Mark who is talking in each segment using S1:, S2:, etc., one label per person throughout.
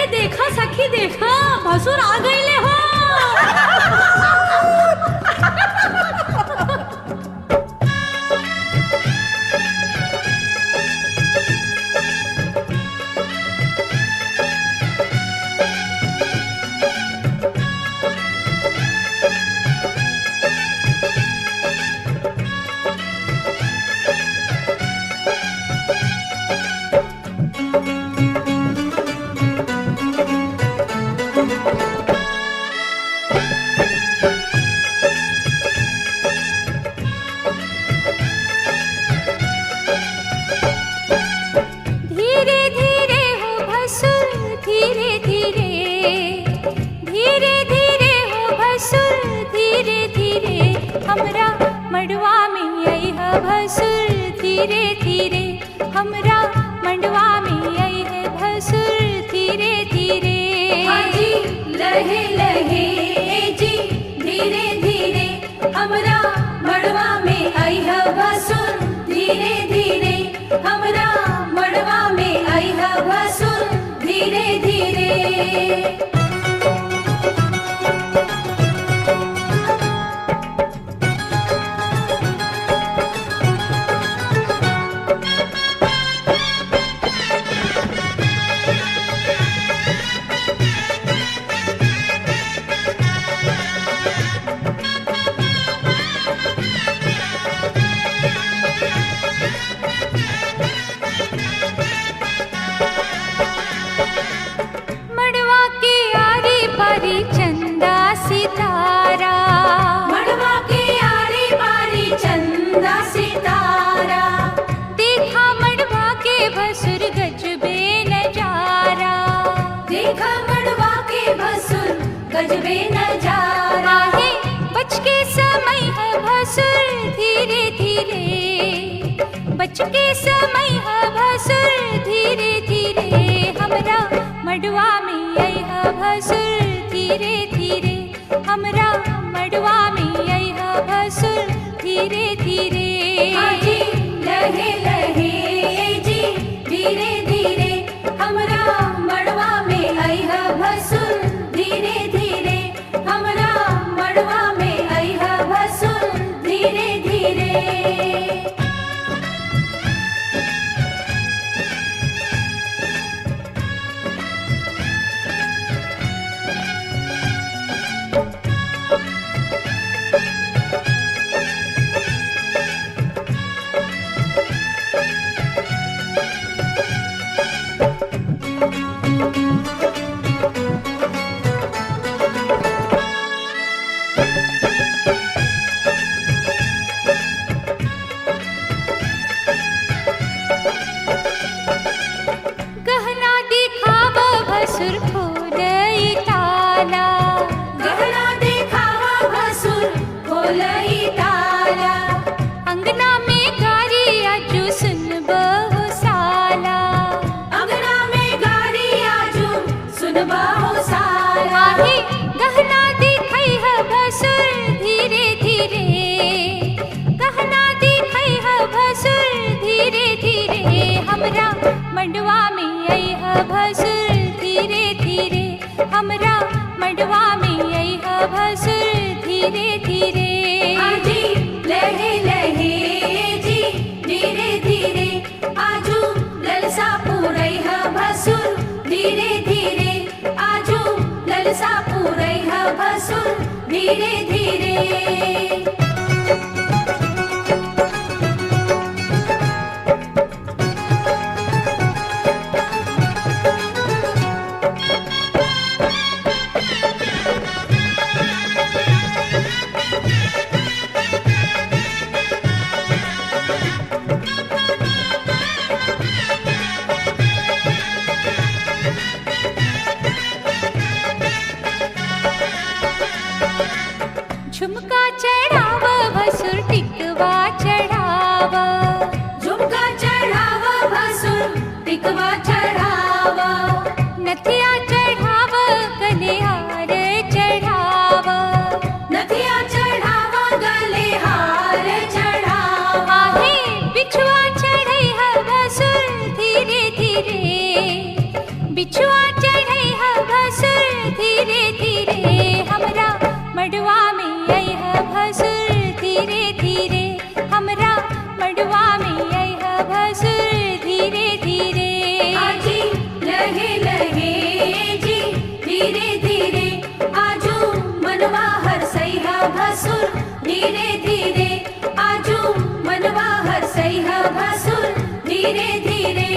S1: अरे देखा सखी देखा, भसुर आ गईले हो।
S2: धीरे धीरे हमरा मंडवा में आई है भसुर धीरे धीरे।
S3: हाँ जी लहे लहे जी धीरे धीरे हमरा मड़वा में आई है भसुर धीरे धीरे हमरा मड़वा में आई है भसुर धीरे धीरे।
S2: चंदा सितारा
S3: मड़वा के आरी बारी चंदा सितारा
S2: देखा मड़वा के भसुर गजबे नजारा।
S3: देखा मड़वा के भसुर गजबे नजारा।
S2: आहे बच के समय है भसुर धीरे धीरे बच के समय है भसुर धीरे धीरे हमरा मड़वा में आई है भसुर धीरे धीरे हमरा मड़वा में आई है भसुर धीरे धीरे।
S3: हाँ जी लहे लहे जी धीरे धीरे हमरा मड़वा में आई है भसुर धीरे धीरे हमरा मड़वा में आई है भसुर धीरे धीरे।
S2: गहना दिखावा भसुर खोलई ताला।
S3: गहना दिखावा भसुर खोलई ताला।
S2: अंगना में गारी आजू सुन बहु साला।
S3: अंगना में गारी आजू सुन बहु साला।
S2: आहे गहना दिखाई है भसुर धीरे धीरे गहना दिखाई है भसुर धीरे धीरे हमरा मंडवा में आई है भसुर धीरे धीरे हमरा मंडवा में आई है भसुर धीरे धीरे।
S3: हाँ जी लहे लहे जी धीरे धीरे आजू ललसा पूरई है भसुर धीरे धीरे आजू ललसा पूरई है भसुर धीरे धीरे।
S2: झुमका चढ़ाव भसुर टिकवा चढ़ाव।
S3: झुमका चढ़ावा भसुर टिकवा चढ़ावा।
S2: नथिया चढ़ाव गले हार चढ़ाव।
S3: नथिया चढ़ावा गले हार चढ़ावा।
S2: आहे बिछुआ चढ़ई है भसुर धीरे धीरे बिछुआ चढ़ई
S3: धीरे धीरे।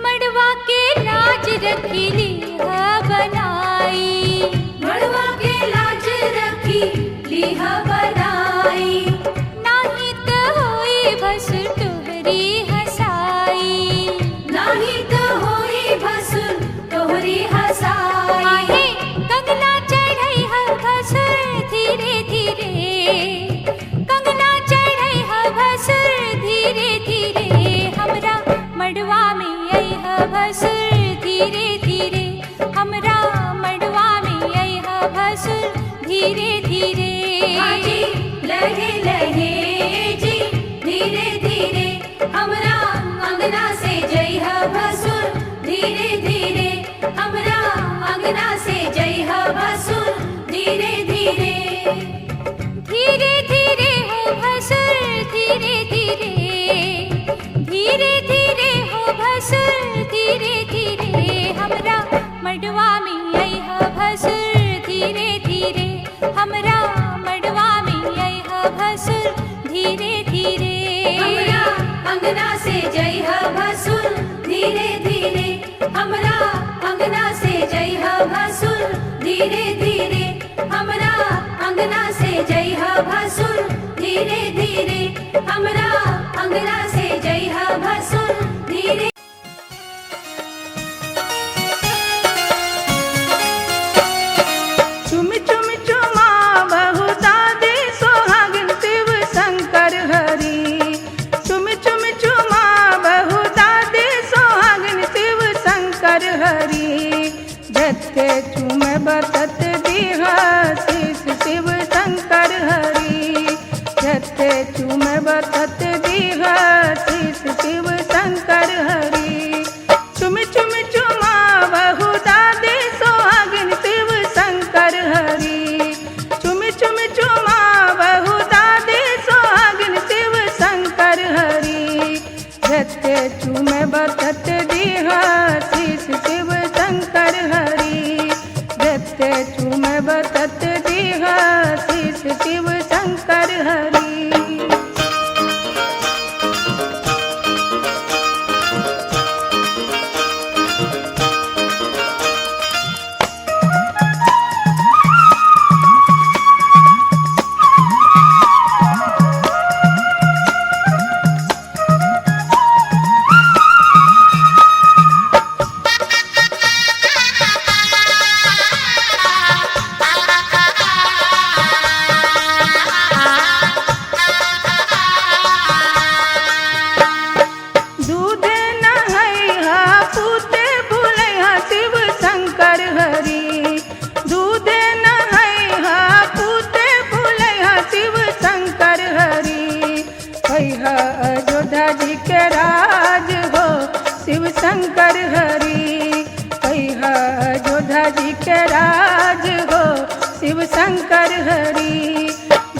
S2: मड़वा के लाज रखीली ह बनाई,
S3: मड़वा के लाज रखी लीह बनाई।
S2: नाही त होई भसुर तोहरी हसाई।
S3: नाही तो होई भसुर तोहरी हसाई।
S2: आहे कंगना चढ़ई ह भसुर धीरे धीरे, कंगना चढ़ई ह भसुर धीरे धीरे। हमरा मड़वा में आई ह भसुर धीरे धीरे, हमरा मड़वा में आई ह भसुर धीरे धीरे।
S3: हाजी लहे लहे जी धीरे धीरे, हमरा अंगना से जइह भसुर धीरे धीरे। हमरा अंगना से जइह भसुर धीरे धीरे।
S2: धीरे धीरे हो भसुर धीरे धीरे, धीरे धीरे हो भसुर धीरे धीरे। हमरा मड़वा में आई ह भसुर धीरे धीरे, हमरा मड़वा में आई ह भसुर धीरे धीरे।
S3: हमरा अंगना से जइह भसुर धीरे धीरे। हमरा अंगना से जइह भसुर धीरे धीरे। हमरा अंगना से जइह भसुर धीरे धीरे। हमरा अंगना से जइह भसुर धीरे।
S4: चुम चुम चुमा बहु दादी सोहागिन शिव शंकर हरि। चुम चुम चुमा बहु दादी सोहागिन शिव शंकर हरि। जत्ते चुम बतत दीहा शीस शिव शंकर हरि। जत्ते चुम बतत दीहा शीस शिव शंकर हरि। चुम चुम चुमा बहु दादी सोहागिन शिव शंकर हरि। चुम चुम चुमा बहु दादी सोहागिन शिव शंकर हरि। जत्ते चुम बतत दीहा शीस शिव शंकर हरि। जत्ते चुम बतत दीहा शीस शिव शंकर हरि। दूध नहैहा पूते भुलैहा शिव शंकर हरि। दूध नहैहा पूते भुलैहा शिव शंकर हरि। कैहा अयोध्या जी के राज हो शिव शंकर हरि। कैहा अयोध्या जी के राज हो शिव शंकर हरि।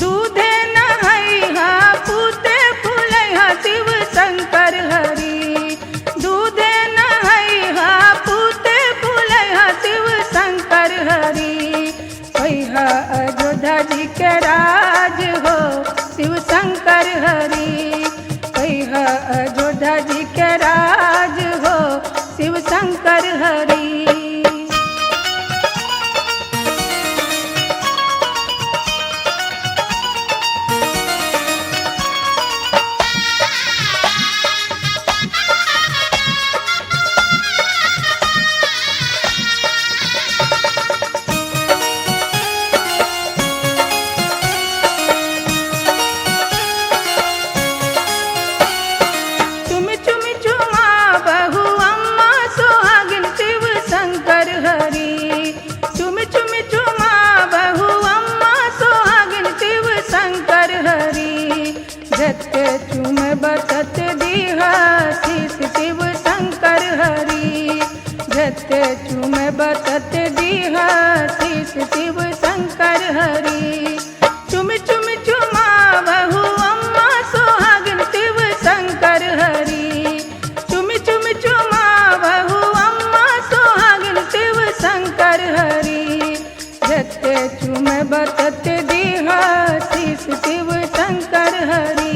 S4: दूध नहैहा पूते भुलैहा शिव शंकर हरि। दूध नहैहा पूते भुलैहा शिव शंकर हरि। कैहा अयोध्या जी के राज हो शिव शंकर हरि। कैहा अयोध्या जी के राज हो शिव शंकर हरि। चुम चुम चुमा बतत दीहा शीस शिव शंकर हरि झत्ते चूमे बतत दीहा शीस शिव शंकर हरि चुम चुम चुमा बहु अम्मा सोहागिन शिव शंकर हरि चुम चुम चुमा बहु अम्मा सोहागिन शिव शंकर हरि झत्ते चूमे बतत दीहा शीस शिव शंकर हरि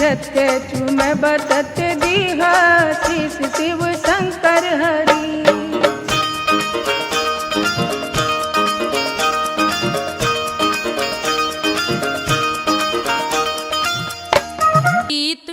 S4: झत्ते चूमे बतत दीहा शीस शिव शंकर हरि
S2: गीत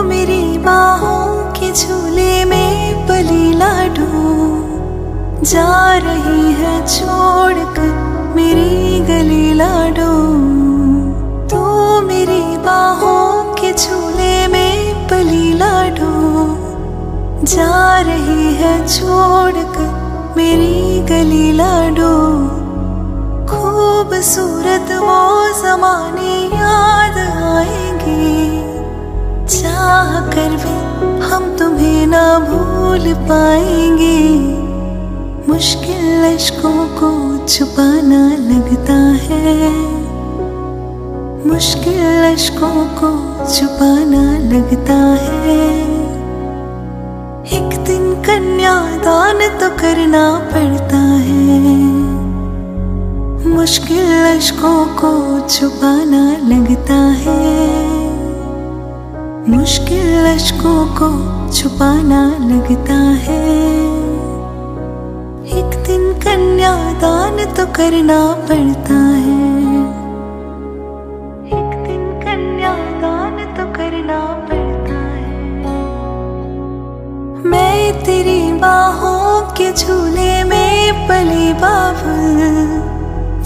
S5: मेरी बाहों के झूले में पली लाडो, जा रही है छोड़कर मेरी गली लाडो। तू मेरी बाहों के झूले में पली लाडो, जा रही है छोड़कर मेरी गली लाडो। खूबसूरत वो ज़माने याद आएंगे, चाह कर भी हम तुम्हें ना भूल पाएंगे। मुश्किल अश्कों को छुपाना लगता है, मुश्किल अश्कों को छुपाना लगता है। एक दिन कन्यादान तो करना पड़ता है, मुश्किल अश्कों को छुपाना लगता है, मुश्किल अश्कों को छुपाना लगता है। एक दिन कन्यादान तो करना पड़ता है, एक दिन कन्यादान तो करना पड़ता है। मैं तेरी बाहों के झूले में पली बाबुल,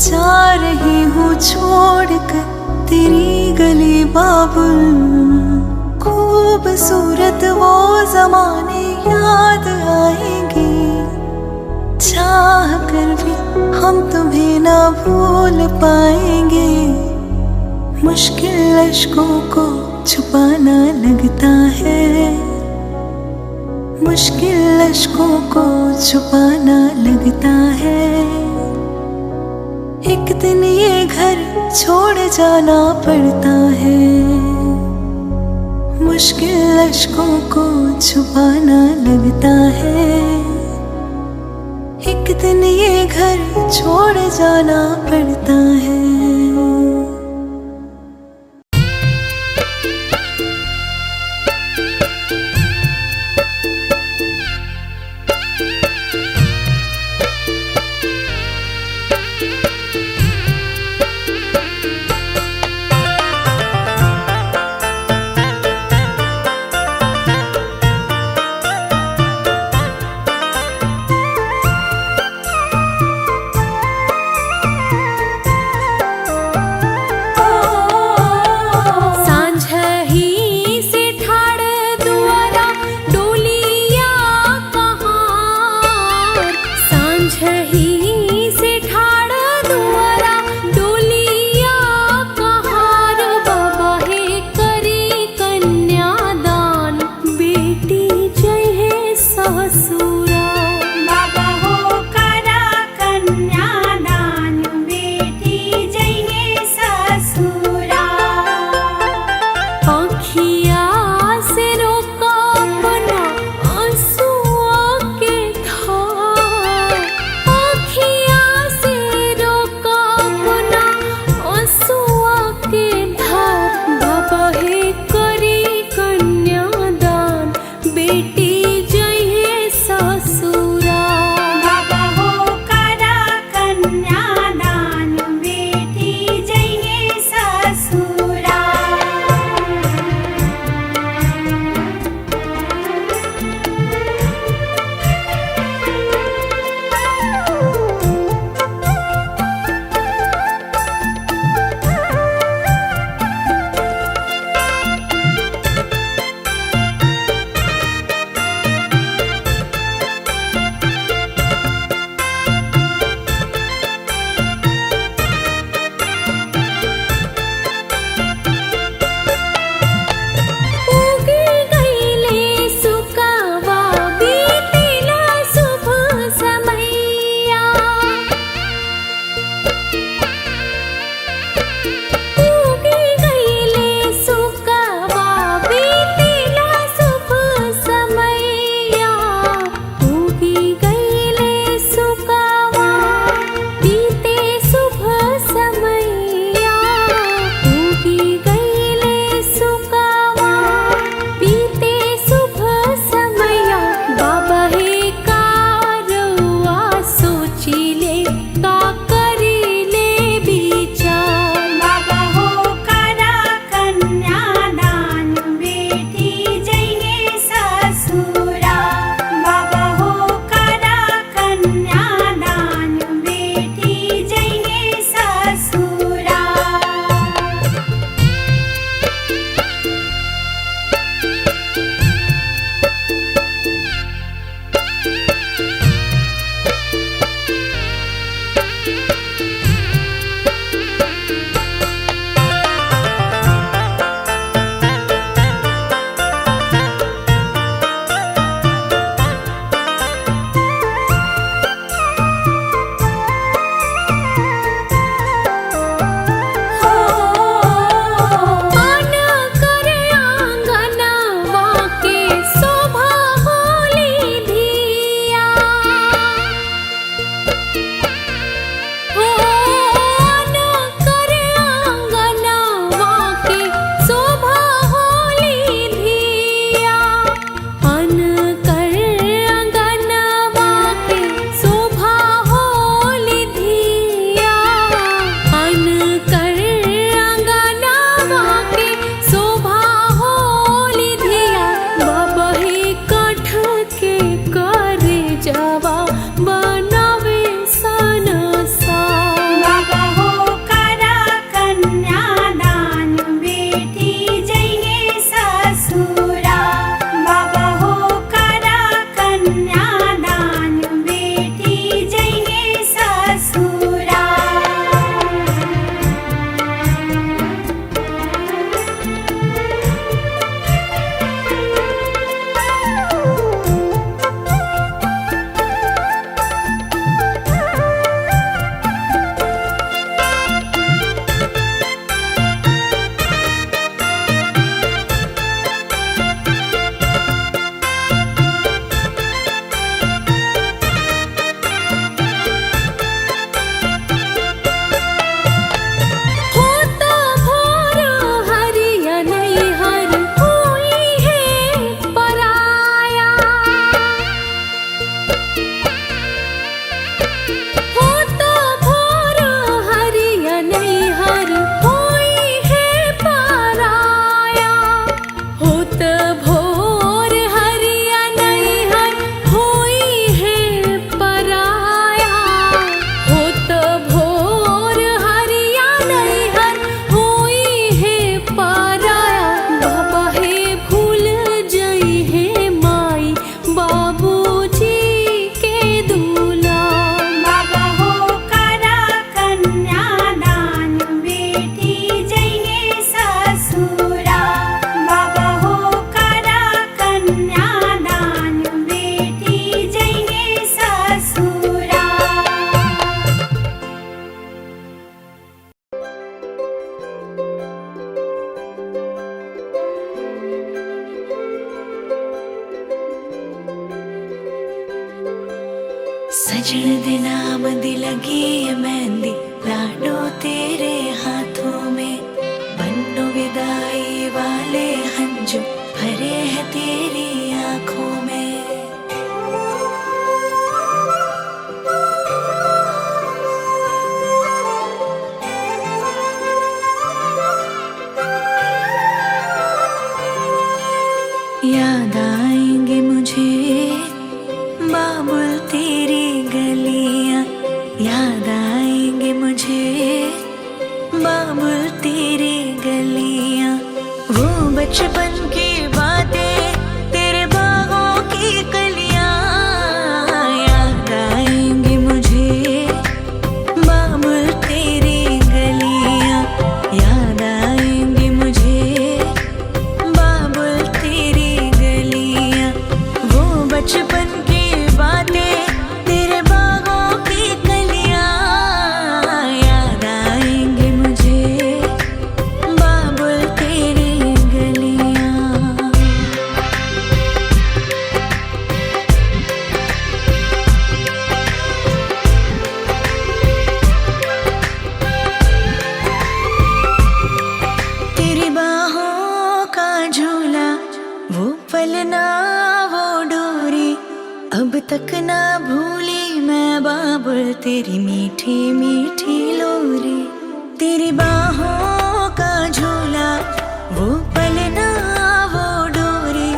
S5: जा रही हूँ छोड़कर तेरी गली बाबुल। खूबसूरत वो ज़माने याद आएंगे, चाह कर भी हम तुम्हें ना भूल पाएंगे। मुश्किल अश्कों को छुपाना लगता है, मुश्किल अश्कों को छुपाना लगता है। एक दिन ये घर छोड़ जाना पड़ता है, मुश्किल अश्कों को छुपाना लगता है। एक दिन ये घर छोड़ जाना पड़ता है। सजन दे नाम दी लगी है मेहंदी, लाडो तेरे हाथों में, बन्नो विदाई वाले हंजू भरे हैं तेरी आंखों में। याद आएंगे मुझे बाबुल तेरी गलियां, याद आएंगे मुझे बाबुल तेरी गलियां, वो बचपन की बातें तेरे बागों की कलियां, याद आएंगे मुझे बाबुल तेरी गलियां, याद आएंगे मुझे बाबुल तेरी गलियां, वो बचपन की बातें तेरे बागों की कलियां, याद आएंगे मुझे बाबुल तेरी गलियां। तेरी बाहों का झूला, वो पलना वो डोरी, अब तक ना भूली मैं बाबुल तेरी मीठी मीठी लोरी। तेरी बाहों का झूला, वो पलना वो डोरी,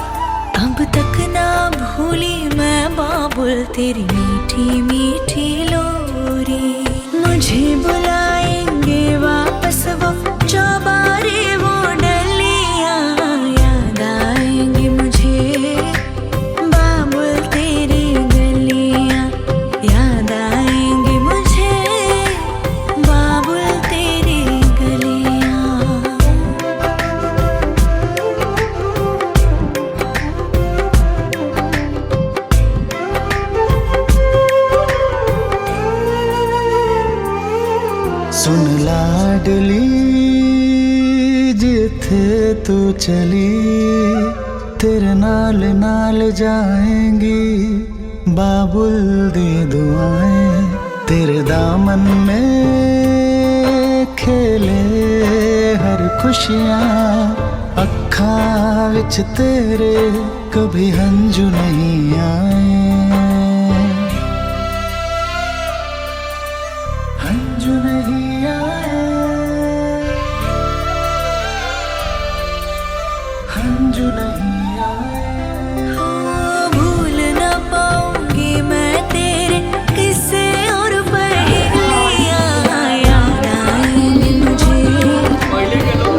S5: अब तक ना भूली मैं बाबुल तेरी मीठी मीठी लोरी। मुझे बुलाएंगे वापस वो चौबारे वो डलियां, याद आएंगे मुझे बाबुल तेरी गलियां, याद आएंगे मुझे बाबुल तेरी गलियां।
S6: सुन लाडली जिथे तू चली, तेरे नाल नाल जाएंगी बाबुल दी दुआएं, तेरे दामन में खेले हर खुशियां, अखां विच तेरे कभी हंजू नहीं आए, हंजू नहीं आए, हंजू नहीं आए। भूल न पाऊंगी मैं तेरे किस्से और पहेलियां, याद आएंगे मुझे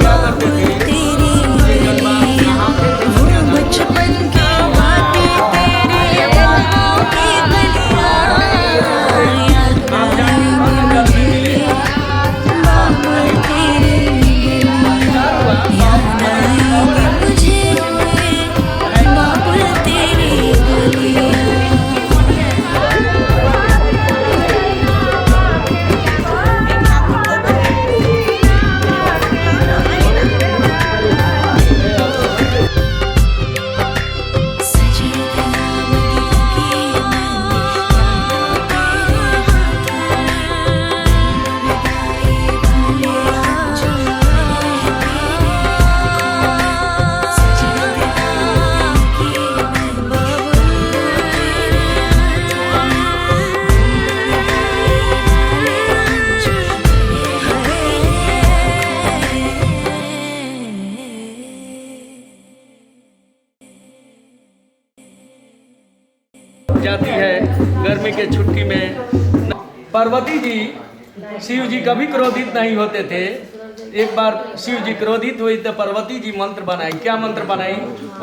S6: बाबुल तेरी गलियां, वो बचपन की बातें तेरे बागों की गलियां, याद आएंगे मुझे बाबुल तेरी गलियां, याद आएंगे मुझे बाबुल तेरी गलियां। सजन का नाम लगी
S7: जाती है गर्मी के छुट्टी में। पार्वती जी शिव जी कभी क्रोधित नहीं होते थे। एक बार शिव जी क्रोधित हुई तो पार्वती जी मंत्र बनाई। क्या मंत्र बनाई?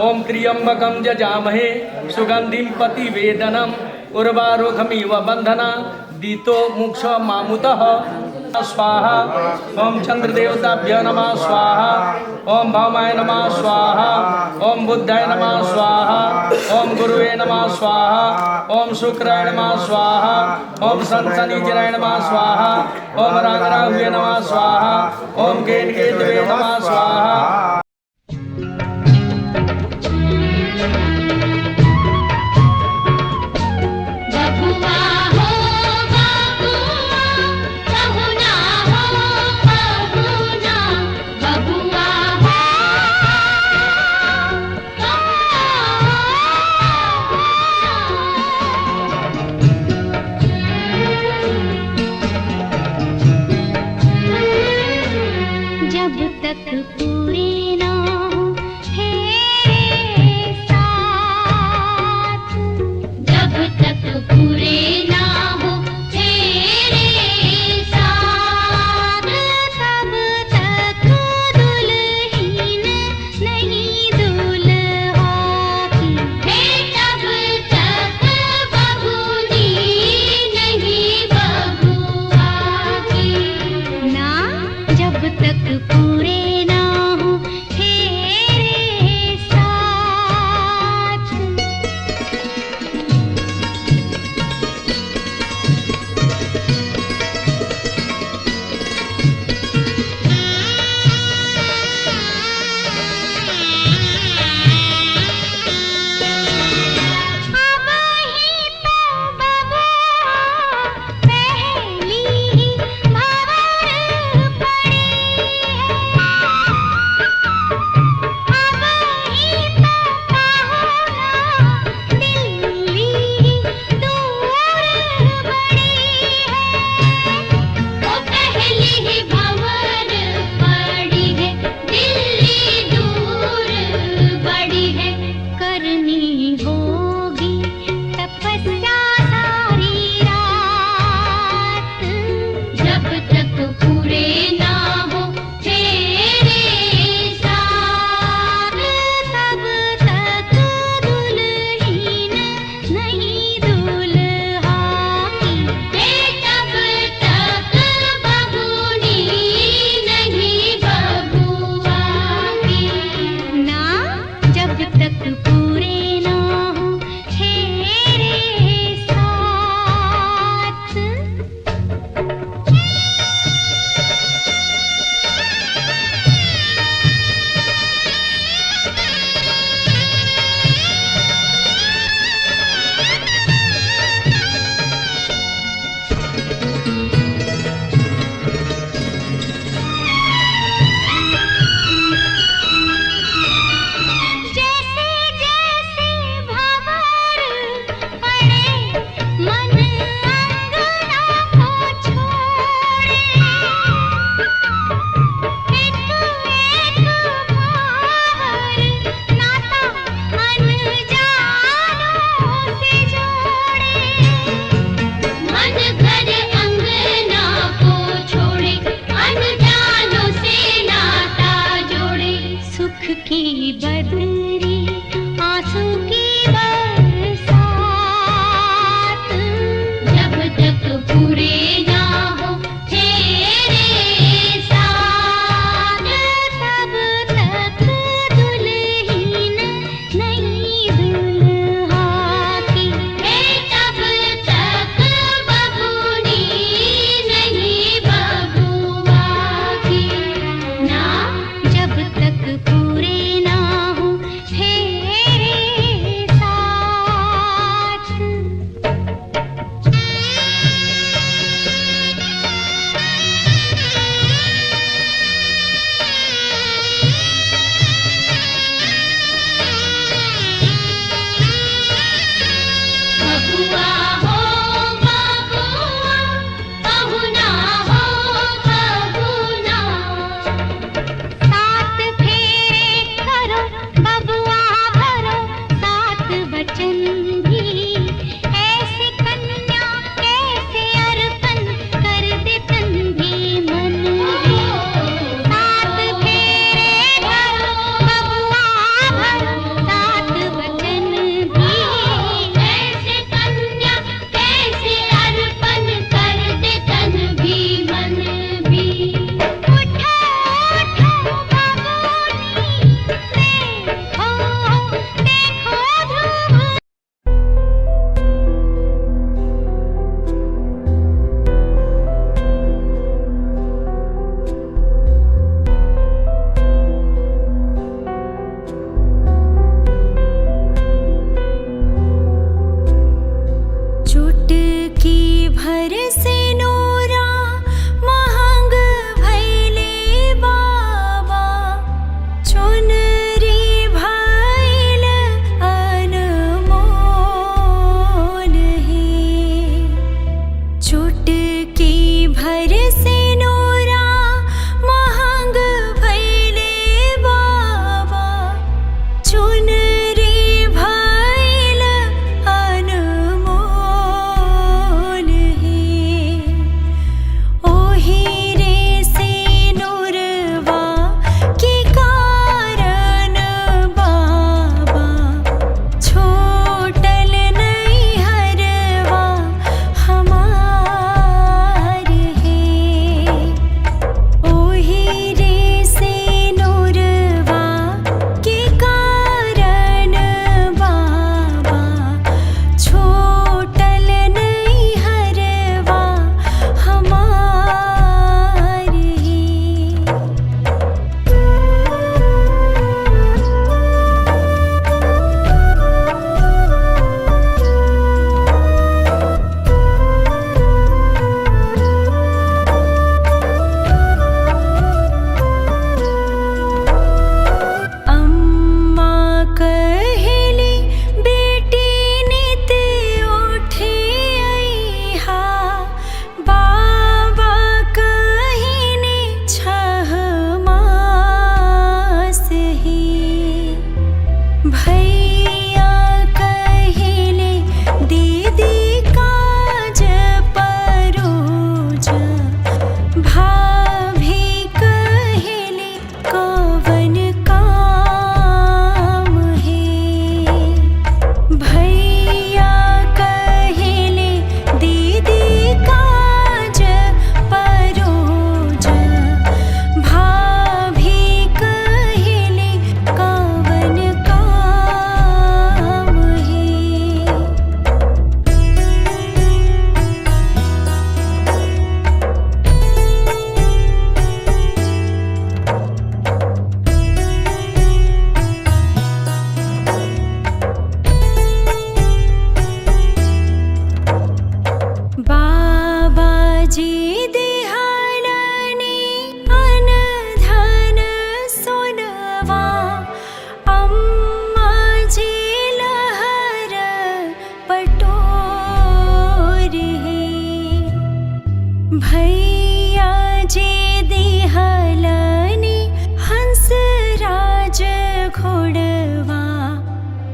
S7: ओम त्र्यंबकम जजामहे सुगंधिम पति वेदनम उर्वारुकमिव बंधना दीतो मोक्ष मामुतः स्वाहा। ओम चंद्र देवताभ्य नमः स्वाहा। ओम भौमाय नमः स्वाहा। ओम बुद्धाय नमः स्वाहा। ओम गुरुवे नमः स्वाहा। ओम शुक्राय नमः स्वाहा। ओम शनिचराय नमः स्वाहा। ओम रागराहुवे नमः स्वाहा। ओम केतवे नमः स्वाहा।
S2: बबुआ हो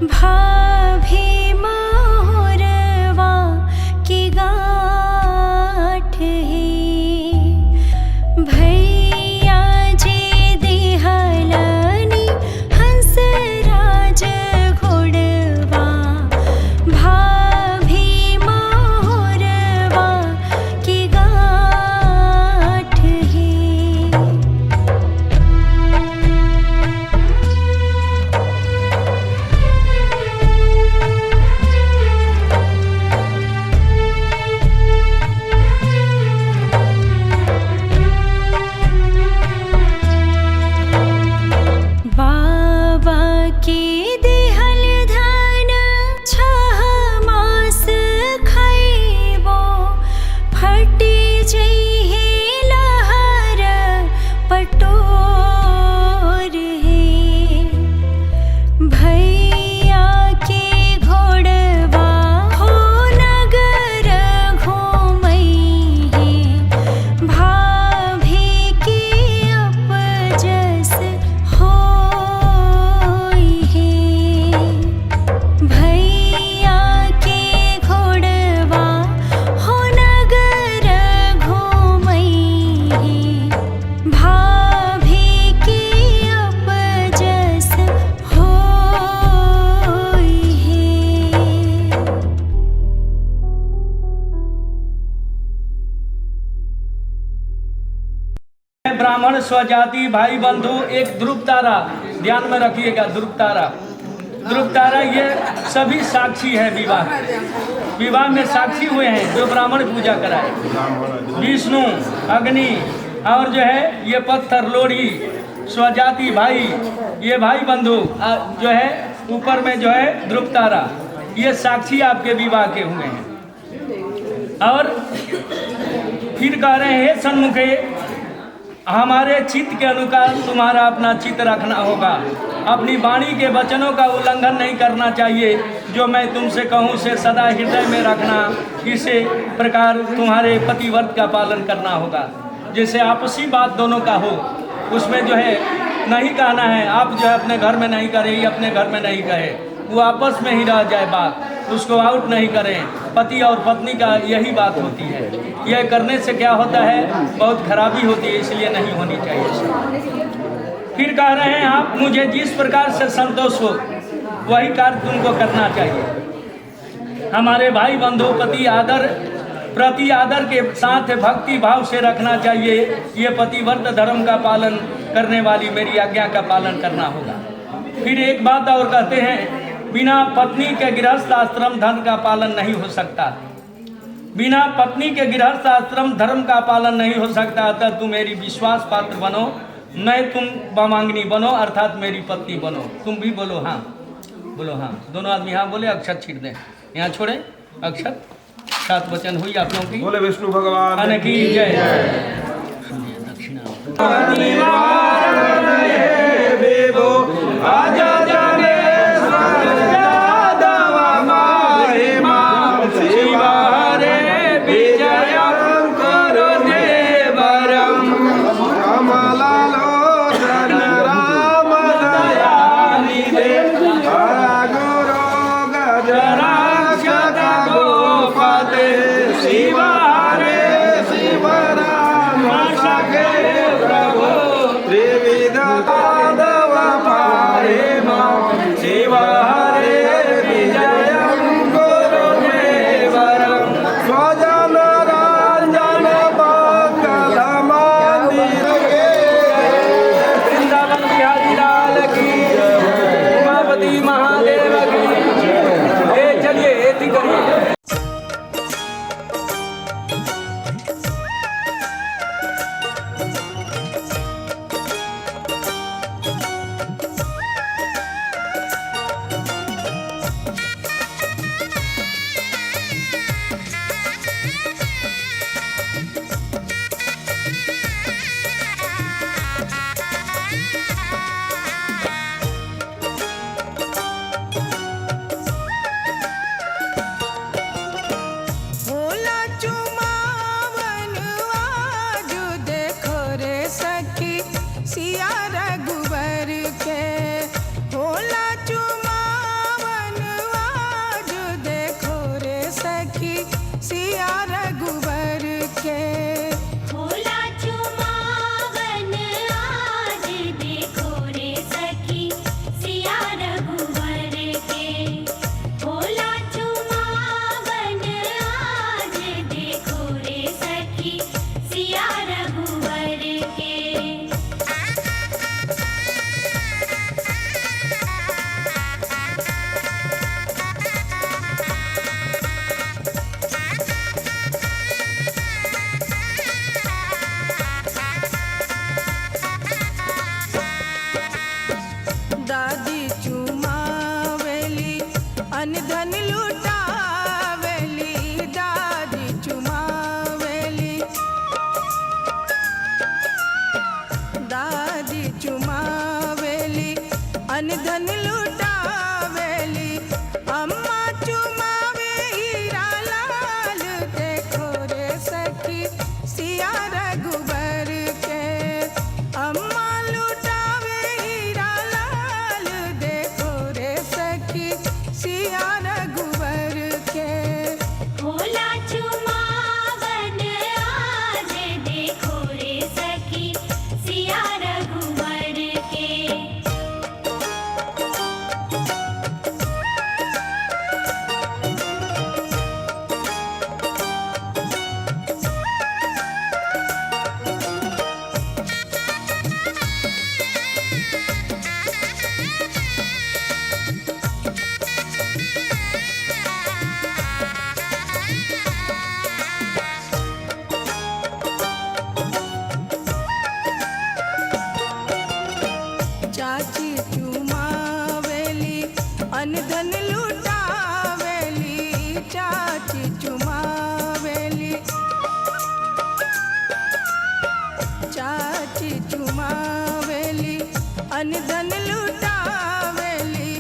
S2: भाभी मोहरवा की गाँठ है भैया जी दिहलनी हंसराज घोड़वा भाभी मोहरवा की गाँठ है। बाबा की दिहल धन 6 मास खैबो फटी जइहे लहर पटोर है भैया के घोड़वा हो नगर घूमई है भाभी की अपजस होई है भैया के घोड़वा हो नगर घूमई है भाभी की अपजस होई है।
S7: ब्राह्मण स्वजाति भाई बंधु एक ध्रुव तारा, ध्यान में रखिएगा, ध्रुव तारा। ध्रुव तारा ये सभी साक्षी है विवाह में साक्षी हुए हैं जो ब्राह्मण पूजा कराए। विष्णु, अग्नि और जो है ये पत्थर, लोढ़ी, स्वजाति भाई, ये भाई बंधु जो है ऊपर में जो है ध्रुव तारा, ये साक्षी आपके विवाह के हुए हैं। और फिर कह रहे हैं, हे सन्मुखे, हमारे चित्त के अनुसार तुम्हारा अपना चित्त रखना होगा। अपनी वाणी के वचनों का उल्लंघन नहीं करना चाहिए। जो मैं तुमसे कहूँ से सदा हृदय में रखना। इसे प्रकार तुम्हारे पतिव्रत का पालन करना होगा। जैसे आपसी बात दोनों का हो, उसमें जो है नहीं कहना है आप जो है अपने घर में नहीं करें, ये अपने घर में नहीं कहे, वो आपस में ही रह जाए बात, उसको आउट नहीं करें। पति और पत्नी का यही बात होती है। यह करने से क्या होता है, बहुत खराबी होती है, इसलिए नहीं होनी चाहिए। फिर कह रहे हैं, आप मुझे जिस प्रकार से संतोष हो वही कार्य तुमको करना चाहिए। हमारे भाई बंधु प्रति आदर के साथ भक्ति भाव से रखना चाहिए। ये पतिव्रत धर्म का पालन करने वाली मेरी आज्ञा का पालन करना होगा। फिर एक बात और कहते हैं, बिना पत्नी के गृहस्थ आश्रम धर्म का पालन नहीं हो सकता। बिना पत्नी के गृहस्थ आश्रम धर्म का पालन नहीं हो सकता। अतः तुम मेरी विश्वास पात्र बनो, मैं तुम बमांगनी बनो, अर्थात मेरी पत्नी बनो। तुम भी बोलो हाँ, बोलो हाँ। दोनों आदमी हाँ बोले, अक्षत छीट दें। यहाँ छोड़े अक्षत। 7 वचन हुई आप लोगों की।
S8: बोले विष्णु भगवान
S7: की जय।
S8: आजा
S4: अनधन लुटावेली, चाची चुमावेली, चाची चुमावेली, अनधन लुटावेली,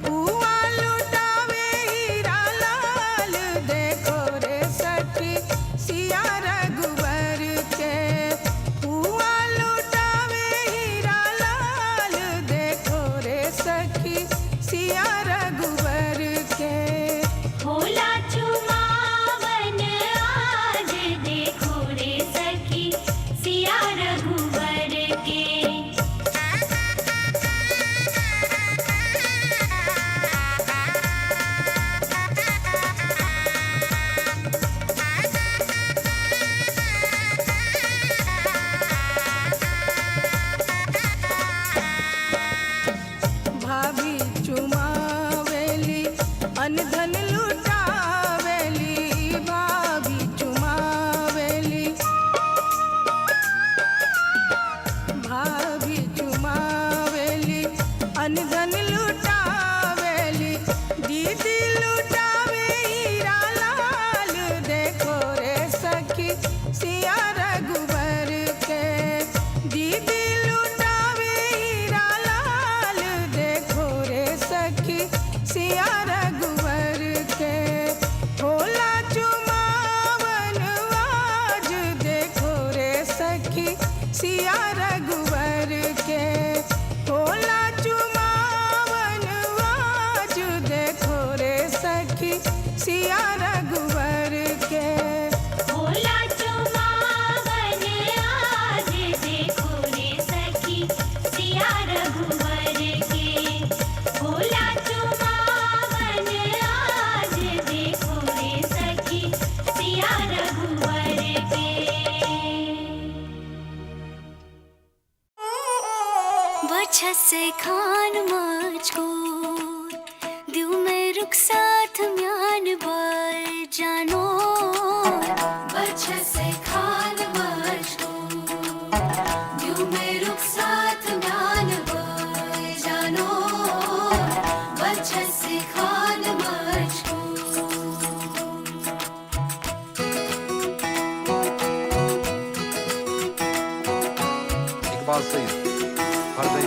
S4: बुआ लुटावे हीरा लाल, देखो रे सखी सिया रघुवर के, बुआ लुटावे हीरा लाल, देखो रे सखी सिया रघुवर के।
S2: भोला चुमावन आज देखो रे सखी सिया रघुवर के।
S4: भाभी चुमावेली, अनधन लुटावेली, भाभी चुमावेली, भाभी चुमावेली, अनधन लुटावेली, दीदी लुटावे हीरा लाल, देखो रे सखी सिया रघुवर के, दीदी लुटावे हीरा लाल, देखो रे सखी सिया रघुवर के। भोला चुमावन आज देखो रे सखी सिया रघुवर के, भोला चुमावन आज देखो रे सखी सिया रघुवर के।
S2: भोला चुमावन आज देखो रे सखी सिया रघुवर के। भोला चुमावन आज देखो रे सखी सिया रघुवर के।
S5: बच्चा से खान मुझको दिल में रुक साथ म्यान बार जानो,
S3: बच्चा से खान मुझको दिल में रुक साथ म्यान बार जानो, बच्चा से खान मुझको।
S8: इकबाल सईद, फरज़ई,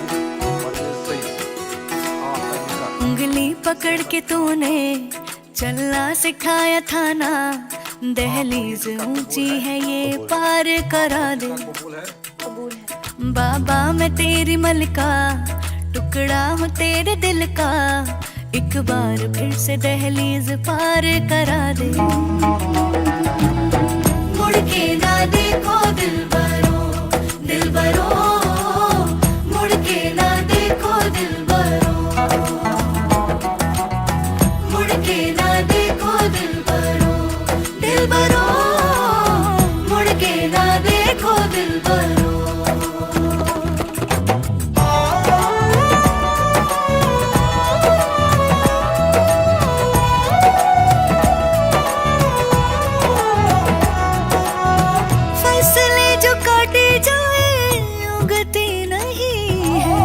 S8: फरज़ई सईद, आफरीन।
S5: उंगली पकड़ के तूने चलना सिखाया था ना, दहलीज ऊंची है ये पार करा दे। बाबा मैं तेरी मलका, टुकड़ा हूँ तेरे दिल का, एक बार फिर से दहलीज पार करा दे।
S3: मुड़ के ना देखो दिलबरो, दिलबरो, मुड़ के ना देखो दिलबरो, मुड़ के ना देखो दिलबरो, दिलबरो, मुड़ के ना देखो दिलबरो।
S5: फसलें जो काटी जाए उगती नहीं है,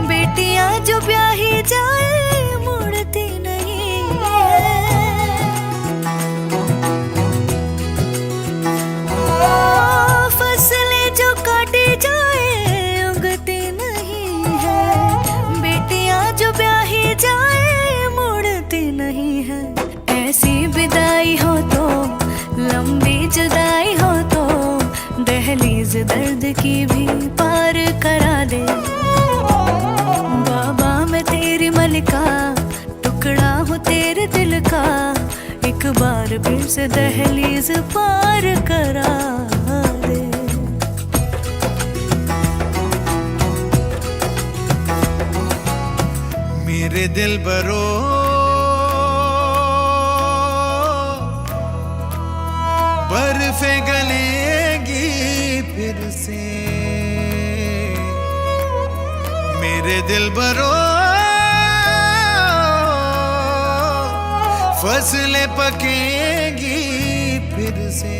S5: बेटियां जो ब्याही जाए मुड़ती नहीं है। फसलें जो काटी जाए उगती नहीं है, बेटियां जो ब्याही जाए मुड़ती नहीं है। ऐसी विदाई हो तो लंबी जुदाई हो तो दहलीज दर्द की भी पार करा दे। बाबा मैं तेरी मलका, टुकड़ा हूँ तेरे दिल का, एक बार फिर से दहलीज पार करा दे।
S6: मेरे दिल बरो बर्फे गलेगी फिर से, मेरे दिल बरो फसलें पकेगी फिर से।